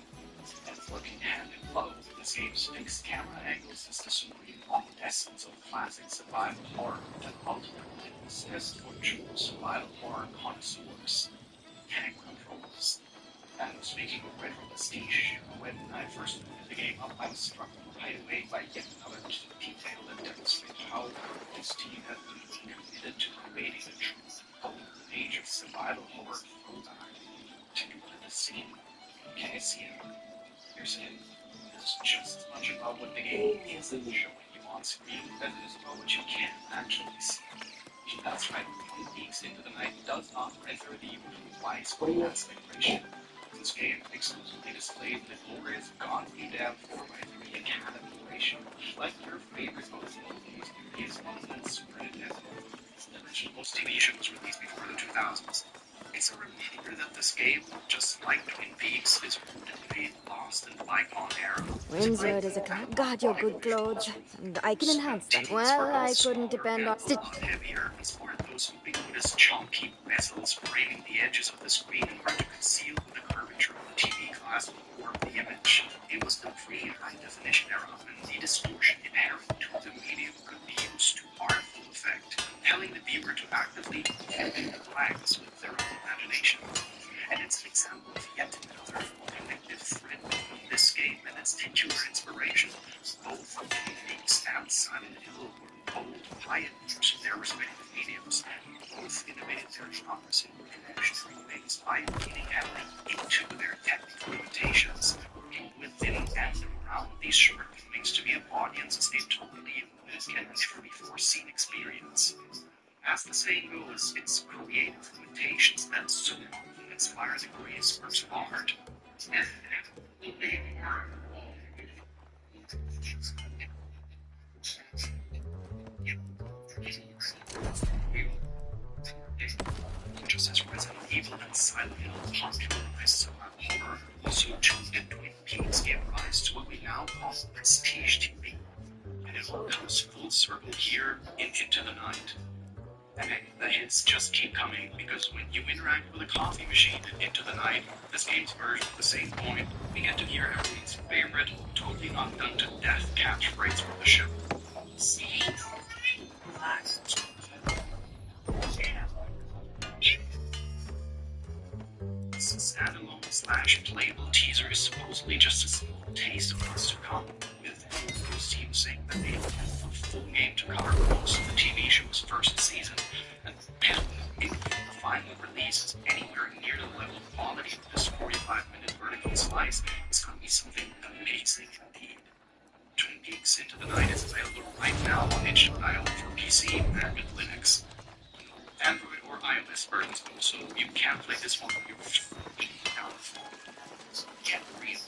S15: And working hand in glove with this game's fixed camera angles is the supreme essence of classic survival horror that ultimately possessed for true survival horror connoisseurs. Tank controls. And speaking of retro prestige, when I first moved the game up, I was struck right away by yet another key detail that demonstrates how this team has been committed to creating a true golden age of survival horror throwback. Take a look at the scene. Can you see it? Here's it. This is just as much about what the game is in showing you on screen as it is about what you can actually see. That's right, Twin Peaks Into the Night does not render the usual widescreen aspect ratio. This game exclusively displayed the glorious godly damn 4:3 Academy ratio, like your favorite movies, PS1 and Super Nintendo. Most TV shows released before the 2000s. It's a reminder that this game, just like Twin Peaks, is rooted in a lost and bygone era.
S16: Windsor is a God, your good clothes, and I can enhance them. Well, I couldn't depend on
S15: heavier and for those ubiquitous chunky bezels framing the edges of the screen in order to conceal the curvature of the TV glass will warp the image. It was the pre-high definition era, and the distortion inherent to the medium could be used to artful effect, compelling the viewer to actively fill in the blanks with their own imagination. And it's an example of yet another connective thread between this game and its titular inspiration. Both Twin Peaks and Silent Hill were bold pioneers in their respective mediums. Both innovated their genres in revolutionary ways by leaning heavily into their technical limitations, working within and around these shortcomings to give audiences a totally unique and never before seen experience. As the saying goes, it's creative limitations that so often inspire the greatest works of art. Just as Resident Evil and Silent Hill popularized survival horror, so too did Twin Peaks give rise to what we now call prestige TV. And it all comes full circle here in Into the Night. And the hits just keep coming, because when you interact with a coffee machine in Into the Night, this game's version of the same coin, we get to hear everyone's favorite, totally not done to death catchphrase from the show. This standalone / playable teaser is supposedly just a small taste of what's to come, with those teams saying that they don't have a full game to cover most of the TV show's first season, and if the final release is anywhere near the level of quality of this 45-minute vertical slice, it's going to be something amazing indeed. Twin Peaks Into the Night is available right now on HTML for PC and with Linux. Android or iOS versions also, you can play this one on your phone. So get real.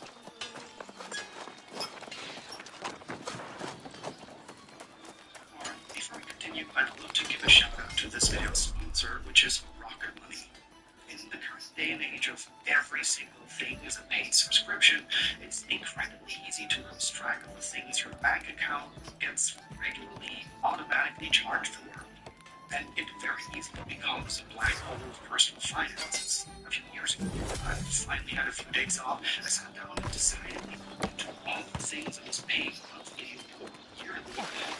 S15: Before we continue, I'd love to give a shout out to this video's sponsor, which is Rocket Money. In the current day and age of every single thing is a paid subscription, it's incredibly easy to lose track of the things your bank account gets regularly automatically charged for. And it's very easy to become a black hole of personal finances. A few years ago, I finally had a few days off. I sat down and decided to look into all the things I was paying monthly or yearly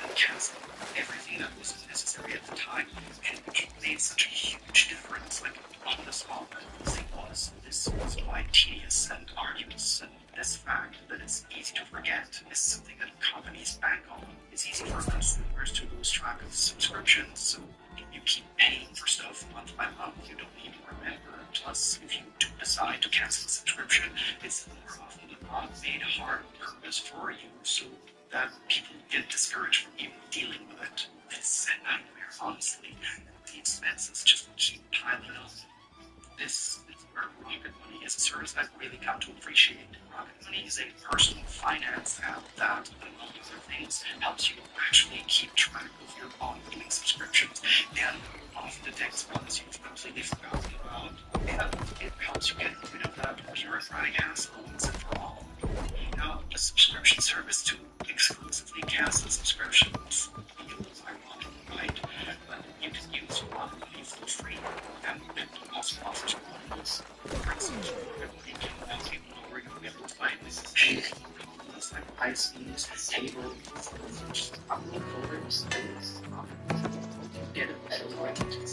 S15: and cancel everything that wasn't necessary at the time, and which made such a huge difference. Like, on the spot, the thing was, this was quite tedious and arduous, and this fact that it's easy to forget is something that companies bank on. It's easy for consumers to lose track of subscriptions, so you keep paying for stuff month by month you don't even remember. Plus, if you do decide to cancel a subscription, it's more often than not made hard on purpose for you, so that people get discouraged from even dealing with it. It's a nightmare, honestly. The expenses just keep piling up. This is where Rocket Money is a service I've really come to appreciate. Rocket Money is a personal finance app that, among other things, helps you actually keep track of your ongoing subscriptions and often detects ones you've completely forgotten about. And it helps you get rid of that bureaucratic hassle once and for all. Now, a subscription service to exclusively cancel subscriptions feels ironic, right? But you can use Rocket Money for free, and it also offers bonuses. For instance, Rocket Money can help you lower your bills by paying problems like ice fees, table, upload folders, things. Get a better way to